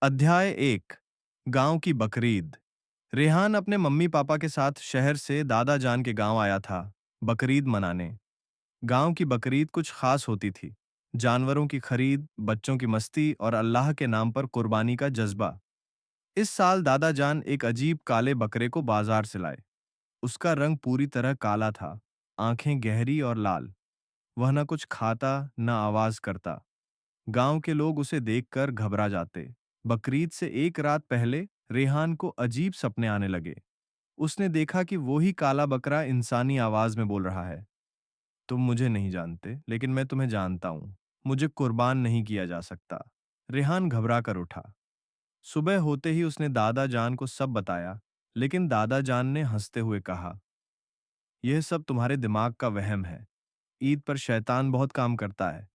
अध्याय 1। गांव की बकरीद। रेहान अपने मम्मी पापा के साथ शहर से दादा जान के गांव आया था बकरीद मनाने। गांव की बकरीद कुछ खास होती थी। जानवरों की खरीद, बच्चों की मस्ती और अल्लाह के नाम पर कुर्बानी का जज्बा। इस साल दादा जान एक अजीब काले बकरे को बाजार से लाए। उसका रंग पूरी तरह काला था, आंखें गहरी और लाल। वह न कुछ खाता न आवाज करता। गांव के लोग उसे देखकर घबरा जाते। बकरीद से एक रात पहले रेहान को अजीब सपने आने लगे। उसने देखा कि वो ही काला बकरा इंसानी आवाज में बोल रहा है, तुम मुझे नहीं जानते लेकिन मैं तुम्हें जानता हूं। मुझे कुर्बान नहीं किया जा सकता। रेहान घबरा कर उठा। सुबह होते ही उसने दादा जान को सब बताया, लेकिन दादा जान ने हंसते हुए कहा, यह सब तुम्हारे दिमाग का वहम है। ईद पर शैतान बहुत काम करता है।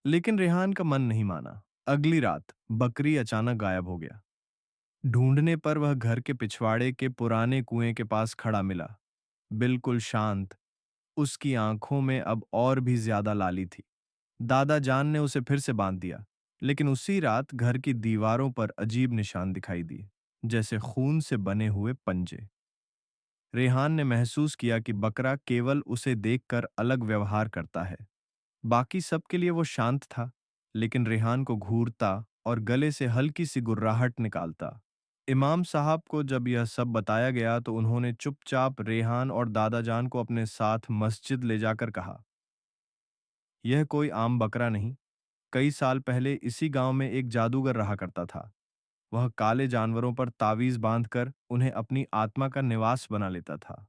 लेकिन रेहान का मन नहीं माना। अगली रात बकरी अचानक गायब हो गया। ढूंढने पर वह घर के पिछवाड़े के पुराने कुएं के पास खड़ा मिला, बिल्कुल शांत। उसकी आंखों में अब और भी ज्यादा लाली थी। दादा जान ने उसे फिर से बांध दिया, लेकिन उसी रात घर की दीवारों पर अजीब निशान दिखाई दिए, जैसे खून से बने हुए पंजे। रेहान ने महसूस किया कि बकरा केवल उसे देखकर अलग व्यवहार करता है। बाकी सबके लिए वो शांत था, लेकिन रेहान को घूरता और गले से हल्की सी गुर्राहट निकालता। इमाम साहब को जब यह सब बताया गया तो उन्होंने चुपचाप रेहान और दादाजान को अपने साथ मस्जिद ले जाकर कहा, यह कोई आम बकरा नहीं। कई साल पहले इसी गांव में एक जादूगर रहा करता था। वह काले जानवरों पर तावीज बांधकर उन्हें अपनी आत्मा का निवास बना लेता था।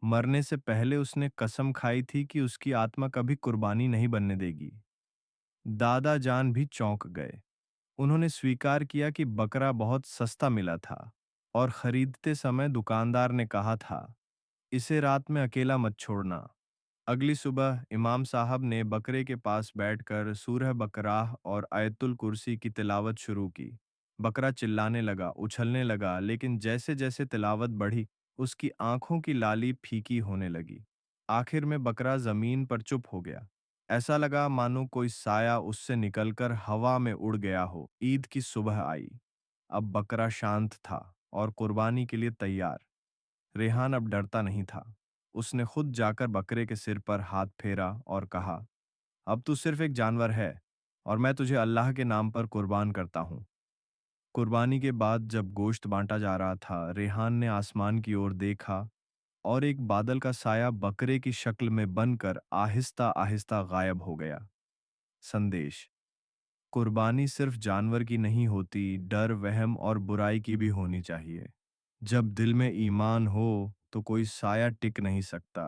मरने से पहले उसने कसम खाई थी कि उसकी आत्मा कभी कुर्बानी नहीं बनने देगी। दादा जान भी चौंक गए। उन्होंने स्वीकार किया कि बकरा बहुत सस्ता मिला था और खरीदते समय दुकानदार ने कहा था, इसे रात में अकेला मत छोड़ना। अगली सुबह इमाम साहब ने बकरे के पास बैठकर सूरह बकराह और आयतुल कुर्सी की तिलावत शुरू की। बकरा चिल्लाने लगा, उछलने लगा, लेकिन जैसे जैसे तिलावत बढ़ी, उसकी आंखों की लाली फीकी होने लगी। आखिर में बकरा जमीन पर चुप हो गया। ऐसा लगा मानो कोई साया उससे निकलकर हवा में उड़ गया हो। ईद की सुबह आई। अब बकरा शांत था और कुर्बानी के लिए तैयार। रेहान अब डरता नहीं था। उसने खुद जाकर बकरे के सिर पर हाथ फेरा और कहा, अब तू सिर्फ एक जानवर है और मैं तुझे अल्लाह के नाम पर कुर्बान करता हूँ। कुर्बानी के बाद जब गोश्त बांटा जा रहा था, रेहान ने आसमान की ओर देखा और एक बादल का साया बकरे की शक्ल में बनकर आहिस्ता आहिस्ता गायब हो गया। संदेश। कुर्बानी सिर्फ जानवर की नहीं होती, डर, वहम और बुराई की भी होनी चाहिए। जब दिल में ईमान हो तो कोई साया टिक नहीं सकता।